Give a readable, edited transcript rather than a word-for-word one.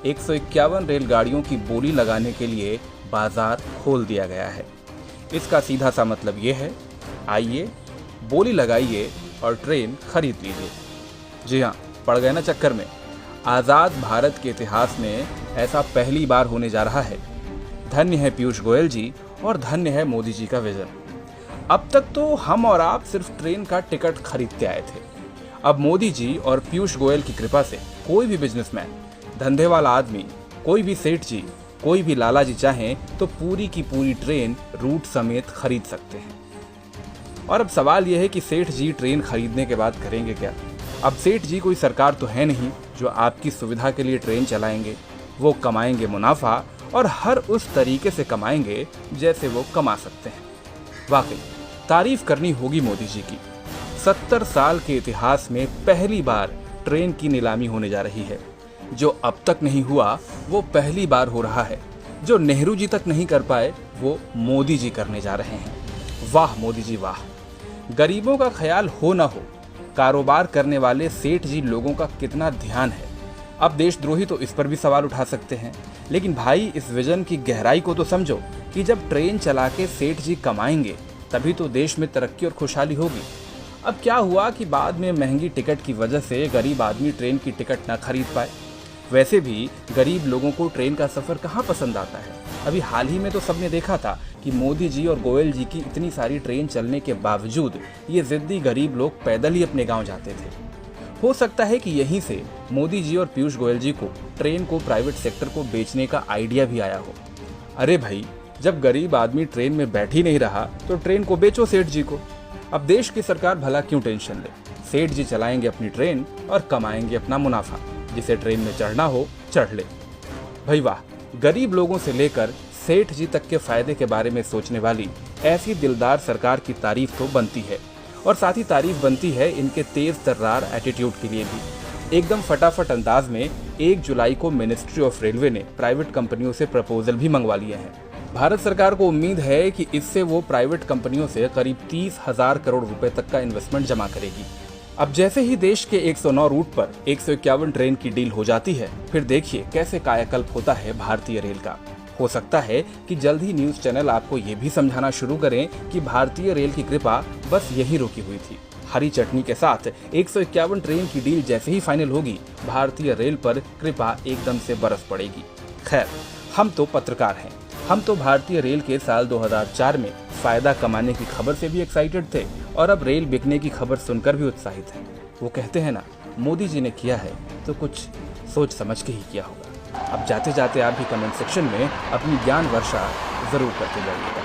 151 रेलगाड़ियों की बोली लगाने के लिए बाजार खोल दिया गया है। इसका सीधा सा मतलब ये है, आइए बोली लगाइए और ट्रेन खरीद लीजिए। जी हाँ, पड़ गए ना चक्कर में। आज़ाद भारत के इतिहास में ऐसा पहली बार होने जा रहा है। धन्य है पीयूष गोयल जी और धन्य है मोदी जी का विजन। अब तक तो हम और आप सिर्फ ट्रेन का टिकट खरीदते आए थे। अब मोदी जी और पीयूष गोयल की कृपा से कोई भी बिजनेसमैन, धंधे वाला आदमी, कोई भी सेठ जी, कोई भी लाला जी चाहें तो पूरी की पूरी ट्रेन रूट समेत खरीद सकते हैं। और अब सवाल यह है कि सेठ जी ट्रेन खरीदने के बाद करेंगे क्या? अब सेठ जी कोई सरकार तो है नहीं जो आपकी सुविधा के लिए ट्रेन चलाएंगे। वो कमाएंगे मुनाफा और हर उस तरीके से कमाएंगे जैसे वो कमा सकते हैं। वाकई तारीफ करनी होगी मोदी जी की। 70 साल के इतिहास में पहली बार ट्रेन की नीलामी होने जा रही है। जो अब तक नहीं हुआ वो पहली बार हो रहा है। जो नेहरू जी तक नहीं कर पाए वो मोदी जी करने जा रहे हैं। वाह मोदी जी वाह। गरीबों का ख्याल हो ना हो, कारोबार करने वाले सेठ जी लोगों का कितना ध्यान है। अब देशद्रोही तो इस पर भी सवाल उठा सकते हैं, लेकिन भाई इस विजन की गहराई को तो समझो कि जब ट्रेन चला के सेठ जी कमाएंगे तभी तो देश में तरक्की और खुशहाली होगी। अब क्या हुआ कि बाद में महंगी टिकट की वजह से गरीब आदमी ट्रेन की टिकट ना खरीद पाए। वैसे भी गरीब लोगों को ट्रेन का सफ़र कहाँ पसंद आता है। अभी हाल ही में तो सबने देखा था कि मोदी जी और गोयल जी की इतनी सारी ट्रेन चलने के बावजूद ये जिद्दी गरीब लोग पैदल ही अपने गांव जाते थे। हो सकता है कि यहीं से मोदी जी और पीयूष गोयल जी को ट्रेन को प्राइवेट सेक्टर को बेचने का आइडिया भी आया हो। अरे भाई, जब गरीब आदमी ट्रेन में बैठ ही नहीं रहा तो ट्रेन को बेचो सेठ जी को। अब देश की सरकार भला क्यों टेंशन ले। सेठ जी चलाएंगे अपनी ट्रेन और कमाएंगे अपना मुनाफा। जिसे ट्रेन में चढ़ना हो चढ़ ले। भाई वाह, गरीब लोगों से लेकर सेठ जी तक के फायदे के बारे में सोचने वाली ऐसी दिलदार सरकार की तारीफ तो बनती है। और साथ ही तारीफ बनती है इनके तेज तर्रार एटीट्यूड के लिए भी। एकदम फटाफट अंदाज में 1 जुलाई को मिनिस्ट्री ऑफ रेलवे ने प्राइवेट कंपनियों से प्रपोजल भी मंगवा लिए हैं। भारत सरकार को उम्मीद है कि इससे वो प्राइवेट कंपनियों से करीब 30,000 करोड़ रुपए तक का इन्वेस्टमेंट जमा करेगी। अब जैसे ही देश के 109 रूट पर 151 ट्रेन की डील हो जाती है, फिर देखिए कैसे कायाकल्प होता है भारतीय रेल का। हो सकता है कि जल्द ही न्यूज चैनल आपको ये भी समझाना शुरू करें कि भारतीय रेल की कृपा बस यही रुकी हुई थी। हरी चटनी के साथ 151 ट्रेन की डील जैसे ही फाइनल होगी, भारतीय रेल पर कृपा एकदम से बरस पड़ेगी। खैर, हम तो पत्रकार हैं। हम तो भारतीय रेल के साल 2004 में फायदा कमाने की खबर से भी एक्साइटेड थे और अब रेल बिकने की खबर सुनकर भी उत्साहित हैं। वो कहते हैं ना, मोदी जी ने किया है तो कुछ सोच समझ के ही किया होगा। अब जाते जाते आप भी कमेंट सेक्शन में अपनी ज्ञान वर्षा जरूर करते जाइएगा।